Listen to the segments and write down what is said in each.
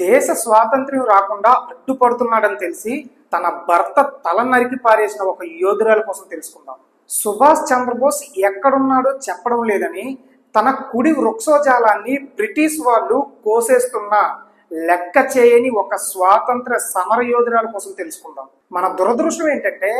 దేశ స్వాతంత్ర్యం రాకుండా అడ్డుపడుతున్నాడని తెలిసి తన భర్త తల నరికి పారేసిన ఒక యోధురాల కోసం తెలుసుకుందాం. సుభాష్ చంద్రబోస్ ఎక్కడున్నాడో చెప్పడం లేదని తన కుడి వృక్షోజాలాన్ని బ్రిటిష్ వాళ్ళు కోసేస్తున్న లెక్క చేయని ఒక స్వాతంత్ర సమర యోధురాల కోసం తెలుసుకుందాం. మన దురదృష్టం ఏంటంటే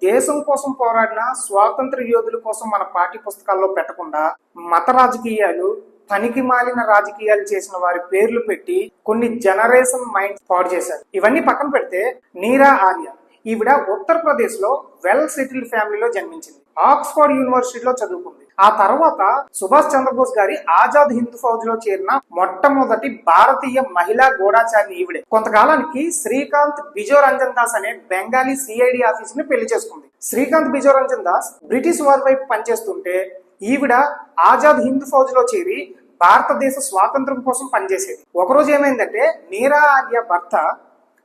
దేశం కోసం పోరాడిన స్వాతంత్ర యోధుల కోసం మన పాఠ్య పుస్తకాల్లో పెట్టకుండా మత రాజకీయాలు, పనికి మాలిన రాజకీయాలు చేసిన వారి పేర్లు పెట్టి కొన్ని జనరేషన్ మైండ్ పాడు చేశారు. ఇవన్నీ పక్కన పెడితే నీరా ఆర్య, ఈవిడ ఉత్తరప్రదేశ్ లో వెల్ సెటిల్డ్ ఫ్యామిలీలో జన్మించింది. ఆక్స్ఫర్డ్ యూనివర్సిటీలో చదువుకుంది. ఆ తర్వాత సుభాష్ చంద్రబోస్ గారి ఆజాద్ హింద్ ఫౌజ్ లో చేరిన మొట్టమొదటి భారతీయ మహిళా గూఢాచారిని ఈవిడే. కొంతకాలానికి శ్రీకాంత్ బిజోరంజన్ దాస్ అనే బెంగాలీ సిఐడి ఆఫీస్ ని పెళ్లి చేసుకుంది. శ్రీకాంత్ బిజోరంజన్ దాస్ బ్రిటిష్ వారి వైపు పనిచేస్తుంటే ఈవిడ ఆజాద్ హింద్ ఫౌజ్ లో చేరి భారతదేశ స్వాతంత్రం కోసం పనిచేసేది. ఒకరోజు ఏమైందంటే నీరా ఆర్య భర్త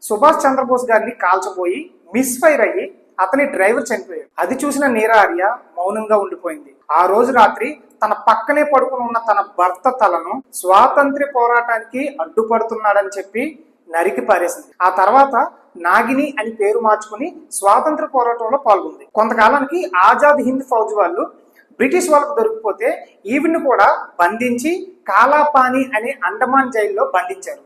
సుభాష్ చంద్రబోస్ గారిని కాల్చబోయి మిస్ఫైర్ అయ్యి అతని డ్రైవర్ చనిపోయాడు. అది చూసిన నీరా ఆర్య మౌనంగా ఉండిపోయింది. ఆ రోజు రాత్రి తన పక్కనే పడుకుని ఉన్న తన భర్త తలను స్వాతంత్ర్య పోరాటానికి అడ్డుపడుతున్నాడని చెప్పి నరికి పారేసింది. ఆ తర్వాత నాగిని అని పేరు మార్చుకుని స్వాతంత్ర పోరాటంలో పాల్గొంది. కొంతకాలానికి ఆజాద్ హింద్ ఫౌజ్ వాళ్ళు బ్రిటిష్ వాళ్ళకు దొరికిపోతే ఈవిడ్ని కూడా బంధించి కాలాపాని అనే అండమాన్ జైల్లో బంధించారు.